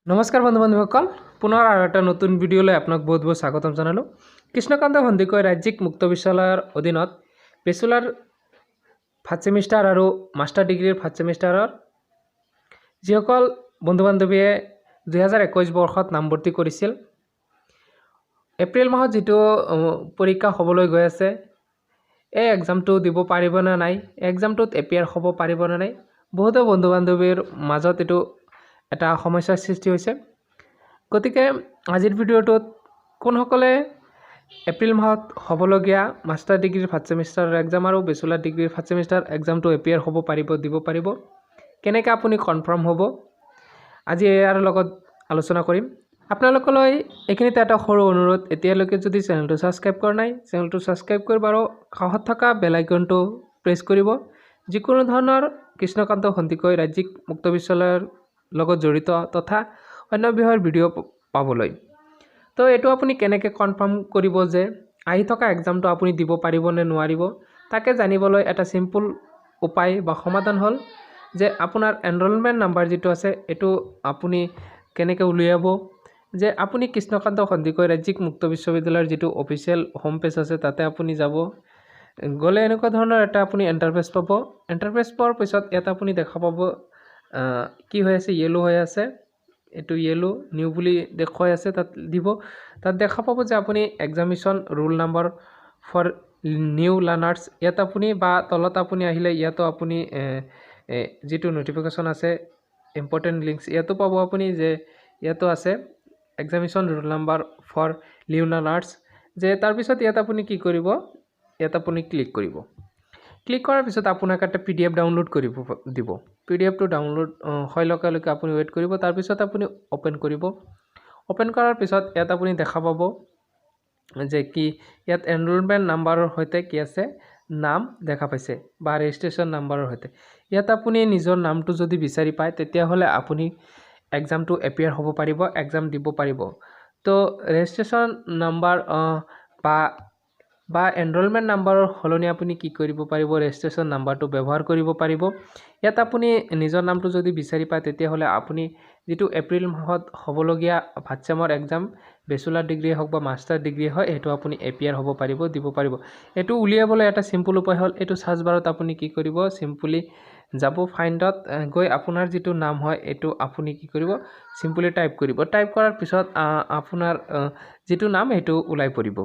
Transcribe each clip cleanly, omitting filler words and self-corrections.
নমস্কাৰ বন্ধু বান্ধৱীসকল, পুনৰ আৰু এটা নতুন ভিডিঅ'লৈ আপোনাক বহুত বহুত স্বাগতম জনালোঁ। কৃষ্ণকান্ত সন্দিকৈ ৰাজ্যিক মুক্ত বিশ্ববিদ্যালয়ৰ অধীনত বেচেলাৰ ফাৰ্ষ্ট ছেমিষ্টাৰ আৰু মাষ্টাৰ ডিগ্ৰীৰ ফাৰ্ষ্ট ছেমিষ্টাৰৰ যিসকল বন্ধু বান্ধৱীয়ে 2021 বৰ্ষত নামভৰ্তি কৰিছিল, এপ্ৰিল মাহত যিটো পৰীক্ষা হ'বলৈ গৈ আছে, এই এক্সামটো দিব পাৰিব নে নাই, এক্সামটোত এপিয়াৰ হ'ব পাৰিব নে নাই, বহুতো বন্ধু বান্ধৱীৰ মাজত এইটো এটা সমস্যাৰ সৃষ্টি হৈছে। গতিকে আজিৰ ভিডিঅ'টোত কোনসকলে এপ্ৰিল মাহত হ'বলগীয়া মাষ্টাৰ ডিগ্ৰীৰ ফাৰ্ষ্ট ছেমিষ্টাৰৰ এক্সাম আৰু বেচেলাৰ ডিগ্ৰীৰ ফাৰ্ষ্ট ছেমিষ্টাৰ এক্সামটো এপিয়াৰ হ'ব পাৰিব, দিব পাৰিব, কেনেকৈ আপুনি কনফাৰ্ম হ'ব, আজি ইয়াৰ লগত আলোচনা কৰিম। আপোনালোকলৈ এইখিনিতে এটা সৰু অনুৰোধ, এতিয়ালৈকে যদি চেনেলটো ছাবস্ক্ৰাইব কৰা নাই, চেনেলটো ছাবস্ক্ৰাইব কৰিব আৰু কাষত থকা বেল আইকনটো প্ৰেছ কৰিব, যিকোনো ধৰণৰ কৃষ্ণকান্ত সন্দিকৈ ৰাজ্যিক মুক্ত বিশ্ববিদ্যালয়ৰ লগত জড়িত তথা অন্য বিষয়ৰ ভিডিঅ' পাবলৈ। তো এইটো আপুনি কেনেকৈ কনফাৰ্ম কৰিব যে আহি থকা এক্সামটো আপুনি দিব পাৰিব নে নোৱাৰিব, তাকে জানিবলৈ এটা চিম্পল উপায় বা সমাধান হ'ল যে আপোনাৰ এনৰলমেণ্ট নাম্বাৰ যিটো আছে এইটো আপুনি কেনেকৈ উলিয়াব। যে আপুনি কৃষ্ণকান্ত সন্দিকৈ ৰাজ্যিক মুক্ত বিশ্ববিদ্যালয়ৰ যিটো অফিচিয়েল হোম পেজ আছে তাতে আপুনি যাব, গ'লে এনেকুৱা ধৰণৰ এটা আপুনি ইণ্টাৰফেচ পাব। ইণ্টাৰফেচ পোৱাৰ পিছত ইয়াত আপুনি দেখা পাব কি হৈ আছে, য়েলো হৈ আছে, এইটো য়েলো নিউ বুলি দেখুৱাই আছে, তাত দিব। তাত দেখা পাব যে আপুনি examination roll number for new learners, ইয়াত আপুনি বা তলত আপুনি আহিলে ইয়াতো আপুনি যিটো নটিফিকেশ্যন আছে ইম্পৰ্টেণ্ট লিংকছ ইয়াতো পাব আপুনি, যে ইয়াতো আছে examination roll number for new learners. যে তাৰপিছত ইয়াত আপুনি কি কৰিব, ইয়াত আপুনি ক্লিক কৰিব। ক্লিক কৰাৰ পিছত আপোনাক এটা PDF ডাউনলোড কৰিব দিব। PDFটো ডাউনলোড হৈ লগালৈকে আপুনি ৱেইট কৰিব। তাৰপিছত আপুনি অ'পেন কৰিব। অ'পেন কৰাৰ পিছত ইয়াত আপুনি দেখা পাব যে কি ইয়াত এনৰলমেণ্ট নাম্বাৰৰ সৈতে কি আছে, নাম দেখা পাইছে বা ৰেজিষ্ট্ৰেশ্যন নাম্বাৰৰ সৈতে। ইয়াত আপুনি নিজৰ নামটো যদি বিচাৰি পায় তেতিয়াহ'লে আপুনি এক্সামটো এপিয়াৰ হ'ব পাৰিব, এক্সাম দিব পাৰিব। তো ৰেজিষ্ট্ৰেশ্যন নাম্বাৰ বা এনৰলমেণ্ট নাম্বাৰৰ সলনি আপুনি কি কৰিব পাৰিব, ৰেজিষ্ট্ৰেশ্যন নাম্বাৰটো ব্যৱহাৰ কৰিব পাৰিব। ইয়াত আপুনি নিজৰ নামটো যদি বিচাৰি পায় তেতিয়াহ'লে আপুনি যিটো এপ্ৰিল মাহত হ'বলগীয়া ফাৰ্ষ্ট ছেমৰ এক্সাম বেচেলাৰ ডিগ্ৰী হওক বা মাষ্টাৰ ডিগ্ৰী হয়, সেইটো আপুনি এপিয়াৰ হ'ব পাৰিব, দিব পাৰিব। এইটো উলিয়াবলৈ এটা চিম্পল উপায় হ'ল, এইটো চাৰ্চ বাৰত আপুনি কি কৰিব, চিম্পলি যাব, ফাইণ্ডত গৈ আপোনাৰ যিটো নাম হয় এইটো আপুনি কি কৰিব, চিম্পলি টাইপ কৰিব। টাইপ কৰাৰ পিছত আপোনাৰ যিটো নাম সেইটো ওলাই পৰিব।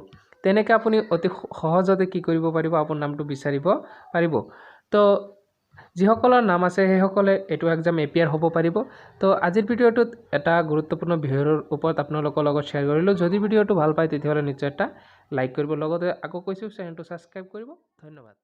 তেনেকৈ আপুনি অতি সহজতে কি কৰিব পাৰিব, আপোনাৰ নামটো বিচাৰিব পাৰিব। তো যিসকলৰ নাম আছে সেইসকলে এইটো এক্সাম এপিয়াৰ হ'ব পাৰিব। তো আজিৰ ভিডিঅ'টোত এটা গুৰুত্বপূৰ্ণ বিষয়ৰ ওপৰত আপোনালোকৰ লগত শ্বেয়াৰ কৰিলোঁ। যদি ভিডিঅ'টো ভাল পায় তেতিয়াহ'লে নিশ্চয় এটা লাইক কৰিব, লগতে আকৌ কৈছোঁ চেনেলটো ছাবস্ক্ৰাইব কৰিব। ধন্যবাদ।